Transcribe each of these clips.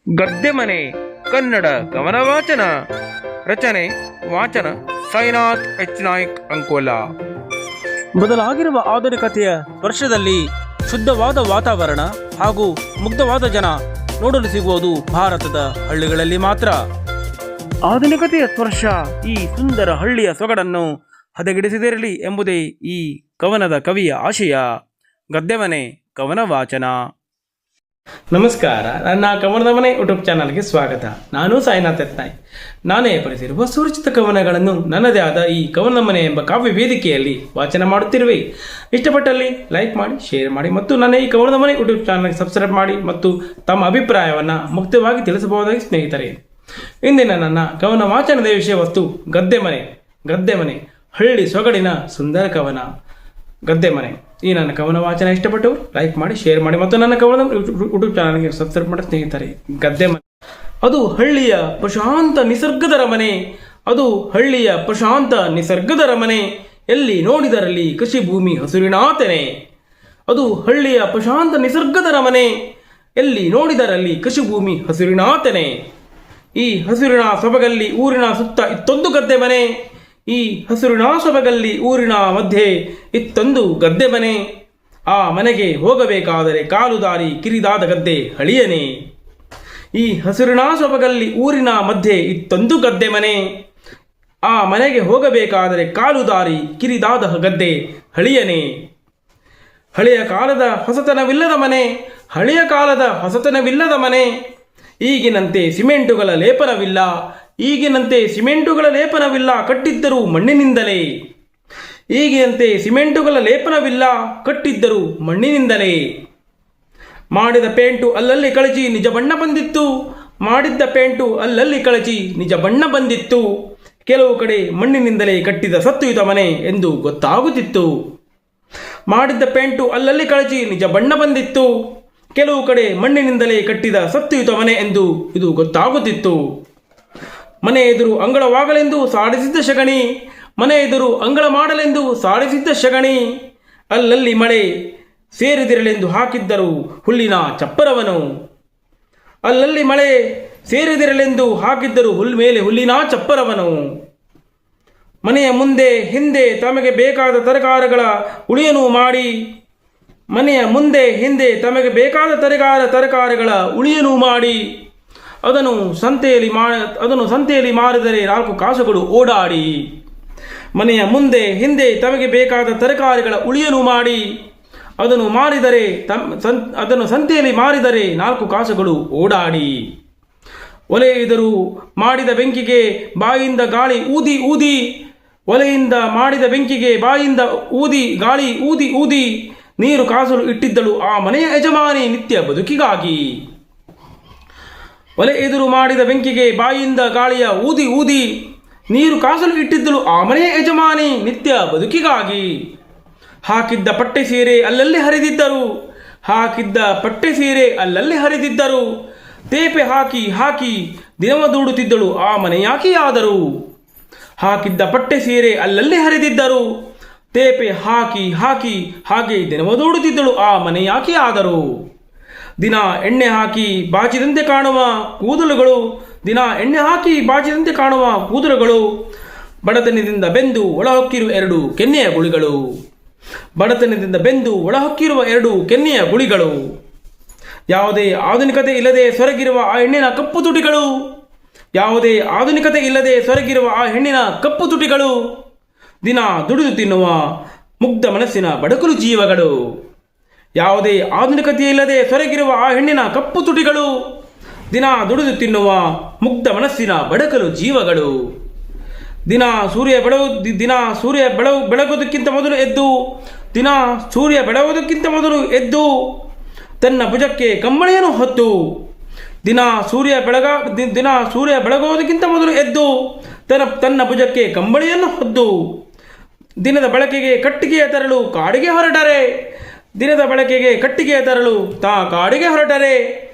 ಗದ್ದೆ ಮನೆ ಕನ್ನಡ ಕವನ ವಾಚನ. ರಚನೆ ವಾಚನ ಸಾಯಿನಾಥ್ ಎಚ್ ನಾಯ್ಕ್ ಅಂಕೋಲಾ. ಬದಲಾಗಿರುವ ಆಧುನಿಕತೆಯ ವರ್ಷದಲ್ಲಿ ಶುದ್ಧವಾದ ವಾತಾವರಣ ಹಾಗೂ ಮುಗ್ಧವಾದ ಜನ ನೋಡಲು ಸಿಗುವುದು ಭಾರತದ ಹಳ್ಳಿಗಳಲ್ಲಿ ಮಾತ್ರ. ಆಧುನಿಕತೆಯ ಸ್ಪರ್ಶ ಈ ಸುಂದರ ಹಳ್ಳಿಯ ಸೊಗಡನ್ನು ಹದಗೆಡಿಸದಿರಲಿ ಎಂಬುದೇ ಈ ಕವನದ ಕವಿಯ ಆಶಯ. ಗದ್ದೆ ಮನೆ ಕವನ ವಾಚನ. ನಮಸ್ಕಾರ, ನನ್ನ ಕವನದ ಮನೆ ಯೂಟ್ಯೂಬ್ ಚಾನಲ್ಗೆ ಸ್ವಾಗತ. ನಾನು ಸಾಯಿನಾಥ್ ಎಚ್ ನಾಯ್ಕ್. ನಾನೇ ಬರೆಸಿರುವ ಸುರಚಿತ ಕವನಗಳನ್ನು ನನ್ನದೇ ಆದ ಈ ಕವನ ಮನೆ ಎಂಬ ಕಾವ್ಯ ವೇದಿಕೆಯಲ್ಲಿ ವಾಚನ ಮಾಡುತ್ತಿರುವೆ. ಇಷ್ಟಪಟ್ಟಲ್ಲಿ ಲೈಕ್ ಮಾಡಿ, ಶೇರ್ ಮಾಡಿ ಮತ್ತು ನನ್ನ ಈ ಕವನದ ಮನೆ ಯೂಟ್ಯೂಬ್ ಚಾನಲ್ಗೆ ಸಬ್ಸ್ಕ್ರೈಬ್ ಮಾಡಿ ಮತ್ತು ತಮ್ಮ ಅಭಿಪ್ರಾಯವನ್ನು ಮುಕ್ತವಾಗಿ ತಿಳಿಸಬಹುದಾಗಿ ಸ್ನೇಹಿತರೆ. ಇಂದಿನ ನನ್ನ ಕವನ ವಾಚನದ ವಿಷಯ ವಸ್ತು ಗದ್ದೆ ಮನೆ. ಗದ್ದೆ ಮನೆ ಹಳ್ಳಿ ಸೊಗಡಿನ ಸುಂದರ ಕವನ ಗದ್ದೆ ಮನೆ. ಈ ನನ್ನ ಕವನ ವಾಚನ ಇಷ್ಟಪಟ್ಟವರು ಲೈಕ್ ಮಾಡಿ, ಶೇರ್ ಮಾಡಿ ಮತ್ತು ನನ್ನ ಕವನ ಯೂಟ್ಯೂಬ್ ಚಾನಲ್ಗೆ ಸಬ್ಸ್ಕ್ರೈಬ್ ಮಾಡಿ ಸ್ನೇಹಿತರೆ. ಗದ್ದೆ ಮನೆ ಅದು ಹಳ್ಳಿಯ ಪ್ರಶಾಂತ ನಿಸರ್ಗದ ರಮನೆ. ಅದು ಹಳ್ಳಿಯ ಪ್ರಶಾಂತ ನಿಸರ್ಗದ ರಮನೆ. ಎಲ್ಲಿ ನೋಡಿದರಲ್ಲಿ ಕೃಷಿ ಭೂಮಿ ಹಸುರಿನಾತೆನೆ. ಅದು ಹಳ್ಳಿಯ ಪ್ರಶಾಂತ ನಿಸರ್ಗದ ರಮನೆ. ಎಲ್ಲಿ ನೋಡಿದರಲ್ಲಿ ಕೃಷಿ ಭೂಮಿ ಹಸುರಿನಾತೆನೆ. ಈ ಹಸುರಿನ ಸೊಬಗಲ್ಲಿ ಊರಿನ ಸುತ್ತ ಇತ್ತೊಂದು ಗದ್ದೆ ಮನೆ. ಈ ಹಸುರಿನ ಸೊಬಗಲ್ಲಿ ಊರಿನ ಮಧ್ಯೆ ಇತ್ತೊಂದು ಗದ್ದೆ ಮನೆ. ಆ ಮನೆಗೆ ಹೋಗಬೇಕಾದರೆ ಕಾಲು ದಾರಿ ಕಿರಿದಾದ ಗದ್ದೆ ಹಳಿಯನೆ. ಈ ಹಸುರಿನ ಸೊಬಗಲ್ಲಿ ಊರಿನ ಮಧ್ಯೆ ಇತ್ತೊಂದು ಗದ್ದೆ ಮನೆ. ಆ ಮನೆಗೆ ಹೋಗಬೇಕಾದರೆ ಕಾಲು ದಾರಿ ಕಿರಿದಾದ ಗದ್ದೆ ಹಳಿಯನೆ. ಹಳೆಯ ಕಾಲದ ಹೊಸತನವಿಲ್ಲದ ಮನೆ. ಹಳೆಯ ಕಾಲದ ಹೊಸತನವಿಲ್ಲದ ಮನೆ. ಈಗಿನಂತೆ ಸಿಮೆಂಟುಗಳ ಲೇಪನವಿಲ್ಲ. ಈಗಿನಂತೆ ಸಿಮೆಂಟುಗಳ ಲೇಪನವಿಲ್ಲ, ಕಟ್ಟಿದ್ದರೂ ಮಣ್ಣಿನಿಂದಲೇ. ಈಗಿನಂತೆ ಸಿಮೆಂಟುಗಳ ಲೇಪನವಿಲ್ಲ, ಕಟ್ಟಿದ್ದರೂ ಮಣ್ಣಿನಿಂದಲೇ. ಮಾಡಿದ ಪೇಂಟು ಅಲ್ಲಲ್ಲಿ ಕಳಚಿ ನಿಜ ಬಣ್ಣ ಬಂದಿತ್ತು. ಮಾಡಿದ್ದ ಪೇಂಟು ಅಲ್ಲಲ್ಲಿ ಕಳಚಿ ನಿಜ ಬಣ್ಣ ಬಂದಿತ್ತು. ಕೆಲವು ಕಡೆ ಮಣ್ಣಿನಿಂದಲೇ ಕಟ್ಟಿದ ಸತ್ತುಯುತ ಮನೆ ಎಂದು ಗೊತ್ತಾಗುತ್ತಿತ್ತು. ಮಾಡಿದ್ದ ಪೇಂಟು ಅಲ್ಲಲ್ಲಿ ಕಳಚಿ ನಿಜ ಬಣ್ಣ ಬಂದಿತ್ತು. ಕೆಲವು ಕಡೆ ಮಣ್ಣಿನಿಂದಲೇ ಕಟ್ಟಿದ ಸತ್ತುಯುತ ಮನೆ ಎಂದು ಇದು ಗೊತ್ತಾಗುತ್ತಿತ್ತು. ಮನೆ ಎದುರು ಅಂಗಳವಾಗಲೆಂದು ಸಾಡಿಸಿದ್ದ ಶಗಣಿ. ಮನೆ ಎದುರು ಅಂಗಳ ಮಾಡಲೆಂದು ಸಾಡಿಸಿದ್ದ ಶಗಣಿ. ಅಲ್ಲಲ್ಲಿ ಮಳೆ ಸೇರಿದಿರಲೆಂದು ಹಾಕಿದ್ದರು ಹುಲ್ಲಿನ ಚಪ್ಪರವನು. ಅಲ್ಲಲ್ಲಿ ಮಳೆ ಸೇರಿದಿರಲೆಂದು ಹಾಕಿದ್ದರು ಮೇಲೆ ಹುಲ್ಲಿನ ಚಪ್ಪರವನು. ಮನೆಯ ಮುಂದೆ ಹಿಂದೆ ತಮಗೆ ಬೇಕಾದ ತರಕಾರಿಗಳ ಉಳಿಯನು ಮಾಡಿ. ಮನೆಯ ಮುಂದೆ ಹಿಂದೆ ತಮಗೆ ಬೇಕಾದ ತರಕಾರಿಗಳ ಉಳಿಯನು ಮಾಡಿ. ಅದನ್ನು ಸಂತೆಯಲ್ಲಿ ಮಾರಿದರೆ 4 ಕಾಸುಗಳು ಓಡಾಡಿ. ಮನೆಯ ಮುಂದೆ ಹಿಂದೆ ತಮಗೆ ಬೇಕಾದ ತರಕಾರಿಗಳ ಉಳಿಯನು ಮಾಡಿ. ಅದನ್ನು ಸಂತೆಯಲ್ಲಿ ಮಾರಿದರೆ 4 ಕಾಸುಗಳು ಓಡಾಡಿ. ಒಲೆ ಎದುರು ಮಾಡಿದ ಬೆಂಕಿಗೆ ಬಾಯಿಂದ ಗಾಳಿ ಊದಿ ಊದಿ. ಒಲೆಯಿಂದ ಮಾಡಿದ ಬೆಂಕಿಗೆ ಬಾಯಿಂದ ಗಾಳಿ ಊದಿ ಊದಿ. ನೀರು ಕಾಸಲು ಇಟ್ಟಿದ್ದಳು ಆ ಮನೆಯ ಯಜಮಾನಿ ನಿತ್ಯ ಬದುಕಿಗಾಗಿ. ಒಲೆ ಎದುರು ಮಾಡಿದ ಬೆಂಕಿಗೆ ಬಾಯಿಂದ ಗಾಳಿಯ ಊದಿ ಊದಿ. ನೀರು ಕಾಸಲು ಇಟ್ಟಿದ್ದಳು ಆ ಮನೆಯ ಯಜಮಾನಿ ನಿತ್ಯ ಬದುಕಿಗಾಗಿ. ಹಾಕಿದ್ದ ಪಟ್ಟೆ ಸೀರೆ ಅಲ್ಲಲ್ಲಿ ಹರಿದಿದ್ದರು. ಹಾಕಿದ್ದ ಪಟ್ಟೆ ಸೀರೆ ಅಲ್ಲಲ್ಲಿ ಹರಿದಿದ್ದರು. ತೇಪೆ ಹಾಕಿ ಹಾಕಿ ದಿನವ ದೂಡುತ್ತಿದ್ದಳು ಆ ಮನೆಯಾಕೆಯಾದರು. ಹಾಕಿದ್ದ ಪಟ್ಟೆ ಸೀರೆ ಅಲ್ಲಲ್ಲಿ ಹರಿದಿದ್ದರು. ತೇಪೆ ಹಾಕಿ ಹಾಕಿ ಹಾಗೆ ದಿನವ ದೂಡುತ್ತಿದ್ದಳು ಆ ಮನೆಯಾಕೆಯಾದರು. ದಿನ ಎಣ್ಣೆ ಹಾಕಿ ಬಾಚಿದಂತೆ ಕಾಣುವ ಕೂದಲುಗಳು. ದಿನ ಎಣ್ಣೆ ಹಾಕಿ ಬಾಚಿದಂತೆ ಕಾಣುವ ಕೂದಲುಗಳು. ಬಡತನದಿಂದ ಬೆಂದು ಒಳಹೊಕ್ಕಿರುವ 2 ಕೆನ್ನೆಯ ಗುಳಿಗಳು. ಬಡತನದಿಂದ ಬೆಂದು ಒಳಹೊಕ್ಕಿರುವ 2 ಕೆನ್ನೆಯ ಗುಳಿಗಳು. ಯಾವುದೇ ಆಧುನಿಕತೆ ಇಲ್ಲದೆ ಸೊರಗಿರುವ ಆ ಹೆಣ್ಣಿನ ಕಪ್ಪು ತುಟಿಗಳು. ಯಾವುದೇ ಆಧುನಿಕತೆ ಇಲ್ಲದೆ ಸೊರಗಿರುವ ಆ ಹೆಣ್ಣಿನ ಕಪ್ಪು ತುಟಿಗಳು. ದಿನ ದುಡಿದು ತಿನ್ನುವ ಮುಗ್ಧ ಮನಸ್ಸಿನ ಬಡಕಲು ಜೀವಗಳು. ಯಾವುದೇ ಆಧುನಿಕತೆ ಇಲ್ಲದೆ ಸೊರಗಿರುವ ಆ ಹೆಣ್ಣಿನ ಕಪ್ಪು ತುಟಿಗಳು. ದಿನ ದುಡಿದು ತಿನ್ನುವ ಮುಗ್ಧ ಮನಸ್ಸಿನ ಬಡಕಲು ಜೀವಗಳು. ದಿನ ಸೂರ್ಯ ಬೆಳಗುವುದಕ್ಕಿಂತ ಮೊದಲು ಎದ್ದು ತನ್ನ ಭುಜಕ್ಕೆ ಕಂಬಳಿಯನ್ನು ಹೊತ್ತು. ದಿನ ಸೂರ್ಯ ಬೆಳಗುವುದಕ್ಕಿಂತ ಮೊದಲು ಎದ್ದು ತನ್ನ ಭುಜಕ್ಕೆ ಕಂಬಳಿಯನ್ನು ಹೊದ್ದು. ದಿನದ ಬಳಕೆಗೆ ಕಟ್ಟಿಗೆಯ ತರಲು ಕಾಡಿಗೆ ಹೊರಟರೆ. ದಿನದ ಬಳಕೆಗೆ ಕಟ್ಟಿಗೆಯ ತರಲು ಕಾಡಿಗೆ ಹೊರಟರೆ.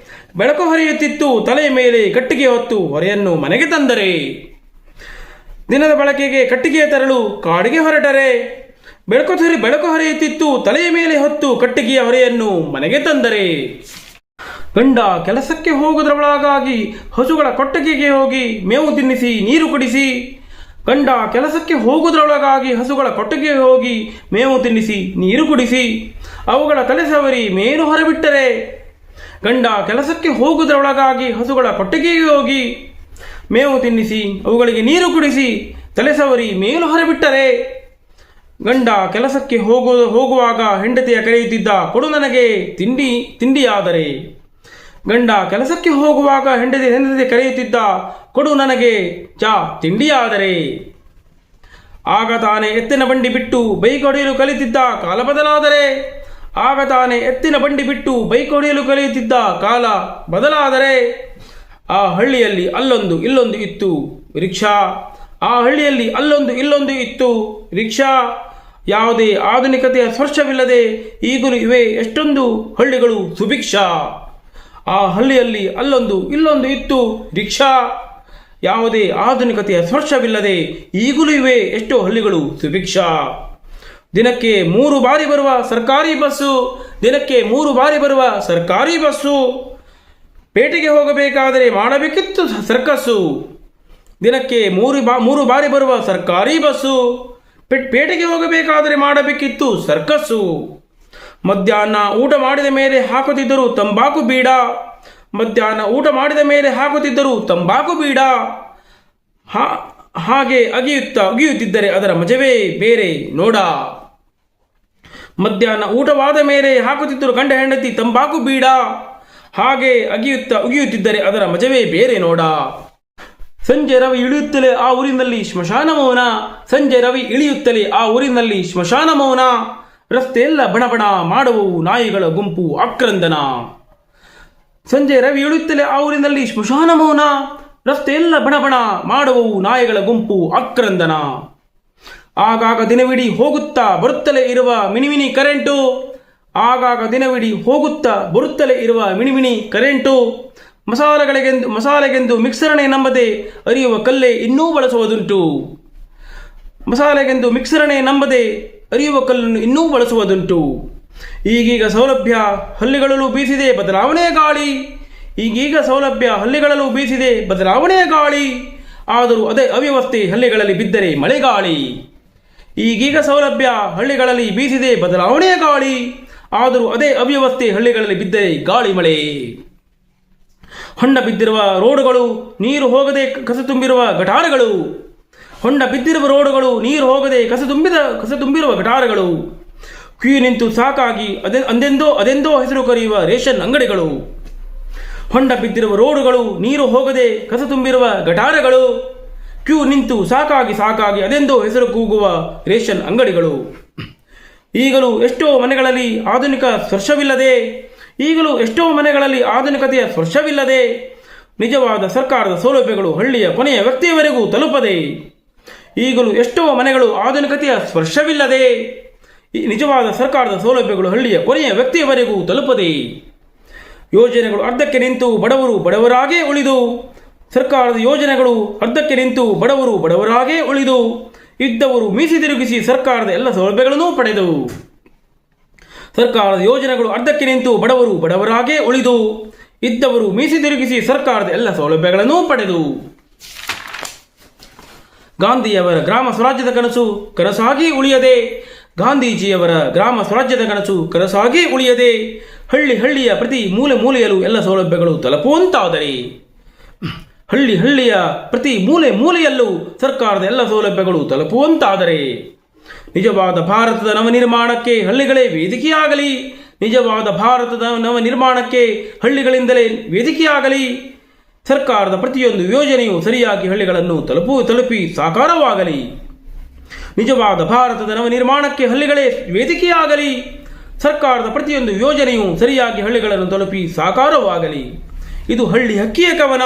ಬೆಳಕು ಹರಿಯುತ್ತಿತ್ತು ತಲೆಯ ಮೇಲೆ ಕಟ್ಟಿಗೆ ಹೊತ್ತು ಹೊರೆಯನ್ನು ಮನೆಗೆ ತಂದರೆ. ದಿನದ ಬಳಕೆಗೆ ಕಟ್ಟಿಗೆಯ ತರಲು ಕಾಡಿಗೆ ಹೊರಟರೆ. ಬೆಳಕು ಹರಿಯುತ್ತಿತ್ತು ತಲೆಯ ಮೇಲೆ ಹೊತ್ತು ಕಟ್ಟಿಗೆಯ ಹೊರೆಯನ್ನು ಮನೆಗೆ ತಂದರೆ. ಗಂಡ ಕೆಲಸಕ್ಕೆ ಹೋಗುವುದರೊಳಗಾಗಿ ಹಸುಗಳ ಕೊಟ್ಟಿಗೆಗೆ ಹೋಗಿ ಮೇವು ತಿನ್ನಿಸಿ ನೀರು ಕುಡಿಸಿ. ಗಂಡ ಕೆಲಸಕ್ಕೆ ಹೋಗುವುದರೊಳಗಾಗಿ ಹಸುಗಳ ಕೊಟ್ಟಿಗೆಗೆ ಹೋಗಿ ಮೇವು ತಿನ್ನಿಸಿ ನೀರು ಕುಡಿಸಿ ಅವುಗಳ ತಲೆ ಸವರಿ ಮೇನು ಹೊರಬಿಟ್ಟರೆ. ಗಂಡ ಕೆಲಸಕ್ಕೆ ಹೋಗುವುದರೊಳಗಾಗಿ ಹಸುಗಳ ಕೊಟ್ಟಿಗೆಗೆ ಹೋಗಿ ಮೇವು ತಿನ್ನಿಸಿ ಅವುಗಳಿಗೆ ನೀರು ಕುಡಿಸಿ ತಲೆ ಸವರಿ ಮೇನು ಹೊರಬಿಟ್ಟರೆ. ಗಂಡ ಕೆಲಸಕ್ಕೆ ಹೋಗುವಾಗ ಹೆಂಡತಿಯ ಕರೆಯುತ್ತಿದ್ದ ಕೊಡು ನನಗೆ ತಿಂಡಿಯಾದರೆ. ಗಂಡ ಕೆಲಸಕ್ಕೆ ಹೋಗುವಾಗ ಹೆಂಡತಿ ಕರೆಯುತ್ತಿದ್ದ ಕೊಡು ನನಗೆ ತಿಂಡಿಯಾದರೆ. ಆಗ ತಾನೇ ಎತ್ತಿನ ಬಂಡಿ ಬಿಟ್ಟು ಬೈಕ್ ಹೊಡೆಯಲು ಕಲಿತಿದ್ದ ಕಾಲ ಬದಲಾದರೆ. ಆಗ ತಾನೇ ಎತ್ತಿನ ಬಂಡಿ ಬಿಟ್ಟು ಬೈಕ್ ಹೊಡೆಯಲು ಕಲಿಯುತ್ತಿದ್ದ ಕಾಲ ಬದಲಾದರೆ. ಆ ಹಳ್ಳಿಯಲ್ಲಿ ಅಲ್ಲೊಂದು ಇಲ್ಲೊಂದು ಇತ್ತು ರಿಕ್ಷಾ. ಆ ಹಳ್ಳಿಯಲ್ಲಿ ಅಲ್ಲೊಂದು ಇಲ್ಲೊಂದು ಇತ್ತು ರಿಕ್ಷಾ. ಯಾವುದೇ ಆಧುನಿಕತೆಯ ಸ್ಪರ್ಶವಿಲ್ಲದೆ ಈಗಲೂ ಇವೆ ಎಷ್ಟೊಂದು ಹಳ್ಳಿಗಳು ಸುಭಿಕ್ಷಾ. ಆ ಹಳ್ಳಿಯಲ್ಲಿ ಅಲ್ಲೊಂದು ಇಲ್ಲೊಂದು ಇತ್ತು ರಿಕ್ಷಾ. ಯಾವುದೇ ಆಧುನಿಕತೆಯ ಸ್ಪರ್ಶವಿಲ್ಲದೆ ಈಗಲೂ ಇವೆ ಎಷ್ಟೋ ಹಳ್ಳಿಗಳು ಸುಭಿಕ್ಷಾ. ದಿನಕ್ಕೆ 3 ಬಾರಿ ಬರುವ ಸರ್ಕಾರಿ ಬಸ್ಸು. ದಿನಕ್ಕೆ 3 ಬಾರಿ ಬರುವ ಸರ್ಕಾರಿ ಬಸ್ಸು. ಪೇಟೆಗೆ ಹೋಗಬೇಕಾದರೆ ಮಾಡಬೇಕಿತ್ತು ಸರ್ಕಸ್ಸು. ದಿನಕ್ಕೆ 3 ಬಾರಿ ಬರುವ ಸರ್ಕಾರಿ ಬಸ್ಸು. ಪೇಟೆಗೆ ಹೋಗಬೇಕಾದರೆ ಮಾಡಬೇಕಿತ್ತು ಸರ್ಕಸ್ಸು. ಮಧ್ಯಾಹ್ನ ಊಟ ಮಾಡಿದ ಮೇಲೆ ಹಾಕುತ್ತಿದ್ದರು ತಂಬಾಕು ಬೀಡ. ಮಧ್ಯಾಹ್ನ ಊಟ ಮಾಡಿದ ಮೇಲೆ ಹಾಕುತ್ತಿದ್ದರು ತಂಬಾಕು ಬೀಡ. ಹಾಗೆ ಅಗಿಯುತ್ತಿದ್ದರೆ ಅದರ ಮಜವೇ ಬೇರೆ ನೋಡ. ಮಧ್ಯಾಹ್ನ ಊಟವಾದ ಮೇಲೆ ಹಾಕುತ್ತಿದ್ದರು ಗಂಡ ಹೆಂಡತಿ ತಂಬಾಕು ಬೀಡ. ಹಾಗೆ ಅಗಿಯುತ್ತಿದ್ದರೆ ಅದರ ಮಜವೇ ಬೇರೆ ನೋಡ. ಸಂಜೆ ರವಿ ಇಳಿಯುತ್ತಲೇ ಆ ಊರಿನಲ್ಲಿ ಸ್ಮಶಾನ ಮೌನ. ಸಂಜೆ ರವಿ ಇಳಿಯುತ್ತಲೇ ಆ ಊರಿನಲ್ಲಿ ಸ್ಮಶಾನ ಮೌನ. ರಸ್ತೆಯೆಲ್ಲ ಬಣಬಣ ಮಾಡುವವು ನಾಯಿಗಳ ಗುಂಪು ಆಕ್ರಂದನ. ಸಂಜೆ ರವಿ ಇಳಿಯುತ್ತಲೇ ಆ ಊರಿನಲ್ಲಿ ಸ್ಮಶಾನ ಮೌನ. ರಸ್ತೆಯೆಲ್ಲ ಬಣಬಣ ಮಾಡುವವು ನಾಯಿಗಳ ಗುಂಪು ಆಕ್ರಂದನ. ಆಗಾಗ ದಿನವಿಡೀ ಹೋಗುತ್ತಾ ಬರುತ್ತಲೇ ಇರುವ ಮಿನಿಮಿನಿ ಕರೆಂಟು. ಆಗಾಗ ದಿನವಿಡೀ ಹೋಗುತ್ತಾ ಬರುತ್ತಲೇ ಇರುವ ಮಿನಿಮಿನಿ ಕರೆಂಟು. ಮಸಾಲೆಗೆಂದು ಮಿಕ್ಸರನೆ ನಂಬದೆ ಅರಿಯುವ ಕಲ್ಲೇ ಇನ್ನೂ ಬಳಸುವುದುಂಟು. ಮಸಾಲೆಗೆಂದು ಮಿಕ್ಸರನೆ ನಂಬದೆ ಅರಿಯುವ ಕಲ್ಲನ್ನು ಇನ್ನೂ ಬಳಸುವುದುಂಟು. ಈಗೀಗ ಸೌಲಭ್ಯ ಹಳ್ಳಿಗಳಲ್ಲೂ ಬೀಸಿದೆ ಬದಲಾವಣೆಯ ಗಾಳಿ. ಈಗೀಗ ಸೌಲಭ್ಯ ಹಳ್ಳಿಗಳಲ್ಲೂ ಬೀಸಿದೆ ಬದಲಾವಣೆಯ ಗಾಳಿ. ಆದರೂ ಅದೇ ಅವ್ಯವಸ್ಥೆ ಹಳ್ಳಿಗಳಲ್ಲಿ ಬಿದ್ದರೆ ಮಳೆಗಾಳಿ. ಈಗೀಗ ಸೌಲಭ್ಯ ಹಳ್ಳಿಗಳಲ್ಲಿ ಬೀಸಿದೆ ಬದಲಾವಣೆಯ ಗಾಳಿ. ಆದರೂ ಅದೇ ಅವ್ಯವಸ್ಥೆ ಹಳ್ಳಿಗಳಲ್ಲಿ ಬಿದ್ದರೆ ಗಾಳಿ ಮಳೆ. ಹೊಂಡ ಬಿದ್ದಿರುವ ರೋಡುಗಳು ನೀರು ಹೋಗದೆ ಕಸ ತುಂಬಿರುವ ಗಟಾರಗಳು. ಹೊಂಡ ಬಿದ್ದಿರುವ ರೋಡುಗಳು ನೀರು ಹೋಗದೆ ಕಸ ತುಂಬಿರುವ ಗಟಾರಗಳು. ಕ್ಯೂ ನಿಂತು ಸಾಕಾಗಿ ಅದೆಂದೋ ಹೆಸರು ಕರೆಯುವ ರೇಷನ್ ಅಂಗಡಿಗಳು. ಹೊಂಡ ಬಿದ್ದಿರುವ ರೋಡುಗಳು ನೀರು ಹೋಗದೆ ಕಸ ತುಂಬಿರುವ ಗಟಾರಗಳು. ಕ್ಯೂ ನಿಂತು ಸಾಕಾಗಿ ಅದೆಂದೋ ಹೆಸರು ಕೂಗುವ ರೇಷನ್ ಅಂಗಡಿಗಳು. ಈಗಲೂ ಎಷ್ಟೋ ಮನೆಗಳಲ್ಲಿ ಆಧುನಿಕ ಸ್ಪರ್ಶವಿಲ್ಲದೆ. ಈಗಲೂ ಎಷ್ಟೋ ಮನೆಗಳಲ್ಲಿ ಆಧುನಿಕತೆಯ ಸ್ಪರ್ಶವಿಲ್ಲದೆ. ನಿಜವಾದ ಸರ್ಕಾರದ ಸೌಲಭ್ಯಗಳು ಹಳ್ಳಿಯ ಕೊನೆಯ ವ್ಯಕ್ತಿಯವರೆಗೂ ತಲುಪದೆ. ಈಗಲೂ ಎಷ್ಟೋ ಮನೆಗಳು ಆಧುನಿಕತೆಯ ಸ್ಪರ್ಶವಿಲ್ಲದೆ. ನಿಜವಾದ ಸರ್ಕಾರದ ಸೌಲಭ್ಯಗಳು ಹಳ್ಳಿಯ ಕೊನೆಯ ವ್ಯಕ್ತಿಯವರೆಗೂ ತಲುಪದೆ. ಯೋಜನೆಗಳು ಅರ್ಧಕ್ಕೆ ನಿಂತು ಬಡವರು ಬಡವರಾಗೇ ಉಳಿದು. ಸರ್ಕಾರದ ಯೋಜನೆಗಳು ಅರ್ಧಕ್ಕೆ ನಿಂತು ಬಡವರು ಬಡವರಾಗೇ ಉಳಿದು. ಇದ್ದವರು ಮೀಸಿ ತಿರುಗಿಸಿ ಸರ್ಕಾರದ ಎಲ್ಲ ಸೌಲಭ್ಯಗಳನ್ನೂ ಪಡೆದು. ಸರ್ಕಾರದ ಯೋಜನೆಗಳು ಅರ್ಧಕ್ಕೆ ನಿಂತು ಬಡವರು ಬಡವರಾಗೇ ಉಳಿದು. ಇದ್ದವರು ಮೀಸಿ ತಿರುಗಿಸಿ ಸರ್ಕಾರದ ಎಲ್ಲ ಸೌಲಭ್ಯಗಳನ್ನೂ ಪಡೆದು. ಗಾಂಧಿಯವರ ಗ್ರಾಮ ಸ್ವರಾಜ್ಯದ ಕನಸು ಕನಸಾಗಿ ಉಳಿಯದೆ. ಗಾಂಧೀಜಿಯವರ ಗ್ರಾಮ ಸ್ವರಾಜ್ಯದ ಕನಸು ಕನಸಾಗಿ ಉಳಿಯದೆ. ಹಳ್ಳಿಯ ಪ್ರತಿ ಮೂಲೆಯಲ್ಲೂ ಎಲ್ಲ ಸೌಲಭ್ಯಗಳು ತಲುಪುವಂತಾದರೆ. ಹಳ್ಳಿಯ ಪ್ರತಿ ಮೂಲೆಯಲ್ಲೂ ಸರ್ಕಾರದ ಎಲ್ಲ ಸೌಲಭ್ಯಗಳು ತಲುಪುವಂತಾದರೆ. ನಿಜವಾದ ಭಾರತದ ನವನಿರ್ಮಾಣಕ್ಕೆ ಹಳ್ಳಿಗಳೇ ವೇದಿಕೆಯಾಗಲಿ. ನಿಜವಾದ ಭಾರತದ ನವನಿರ್ಮಾಣಕ್ಕೆ ಹಳ್ಳಿಗಳಿಂದಲೇ ವೇದಿಕೆಯಾಗಲಿ. ಸರ್ಕಾರದ ಪ್ರತಿಯೊಂದು ಯೋಜನೆಯು ಸರಿಯಾಗಿ ಹಳ್ಳಿಗಳನ್ನು ತಲುಪಿ ಸಾಕಾರವಾಗಲಿ. ನಿಜವಾದ ಭಾರತದ ನವನಿರ್ಮಾಣಕ್ಕೆ ಹಳ್ಳಿಗಳೇ ವೇದಿಕೆಯಾಗಲಿ. ಸರ್ಕಾರದ ಪ್ರತಿಯೊಂದು ಯೋಜನೆಯು ಸರಿಯಾಗಿ ಹಳ್ಳಿಗಳನ್ನು ತಲುಪಿ ಸಾಕಾರವಾಗಲಿ. ಇದು ಹಳ್ಳಿ ಹಕ್ಕಿಯ ಕವನ.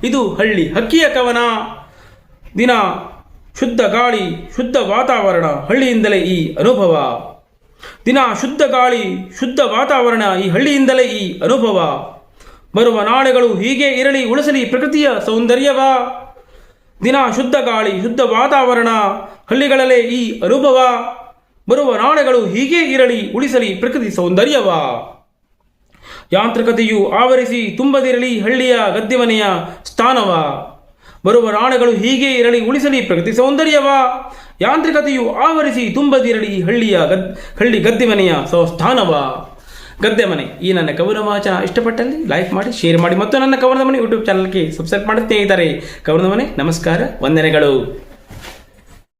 ಇದು ಹಳ್ಳಿ ಹಕ್ಕಿಯ ಕವನ. ದಿನ ಶುದ್ಧ ಗಾಳಿ ಶುದ್ಧ ವಾತಾವರಣ ಹಳ್ಳಿಯಿಂದಲೇ ಈ ಅನುಭವ. ದಿನ ಶುದ್ಧ ಗಾಳಿ ಶುದ್ಧ ವಾತಾವರಣ ಈ ಹಳ್ಳಿಯಿಂದಲೇ ಈ ಅನುಭವ. ಬರುವ ನಾಳೆಗಳು ಹೀಗೆ ಇರಲಿ ಉಳಿಸಲಿ ಪ್ರಕೃತಿಯ ಸೌಂದರ್ಯವ. ದಿನ ಶುದ್ಧ ಗಾಳಿ ಶುದ್ಧ ವಾತಾವರಣ ಹಳ್ಳಿಗಳಲ್ಲೇ ಈ ಅನುಭವ. ಬರುವ ನಾಳೆಗಳು ಹೀಗೆ ಇರಲಿ ಉಳಿಸಲಿ ಪ್ರಕೃತಿ ಸೌಂದರ್ಯವ. ಯಾಂತ್ರಿಕತೆಯು ಆವರಿಸಿ ತುಂಬದಿರಲಿ ಹಳ್ಳಿಯ ಗದ್ದೆ ಮನೆಯ ಸ್ಥಾನವ. ಬರುವ ರಾಣಗಳು ಹೀಗೆ ಇರಲಿ ಉಳಿಸಲಿ ಪ್ರಗತಿ ಸೌಂದರ್ಯವ. ಯಾಂತ್ರಿಕತೆಯು ಆವರಿಸಿ ತುಂಬದಿರಲಿ ಹಳ್ಳಿ ಗದ್ದೆ ಮನೆಯ ಸ್ಥಾನವ. ಗದ್ದೆ ಮನೆ ಈ ನನ್ನ ಕವನ ವಾಚನ ಇಷ್ಟಪಟ್ಟಲ್ಲಿ ಲೈಕ್ ಮಾಡಿ, ಶೇರ್ ಮಾಡಿ ಮತ್ತು ನನ್ನ ಕವನದ ಮನೆ ಯೂಟ್ಯೂಬ್ ಚಾನಲ್ಗೆ ಸಬ್ಸ್ಕ್ರೈಬ್ ಮಾಡಿ ಸ್ನೇಹಿತರೆ. ಕವನದ ಮನೆ ನಮಸ್ಕಾರ, ವಂದನೆಗಳು.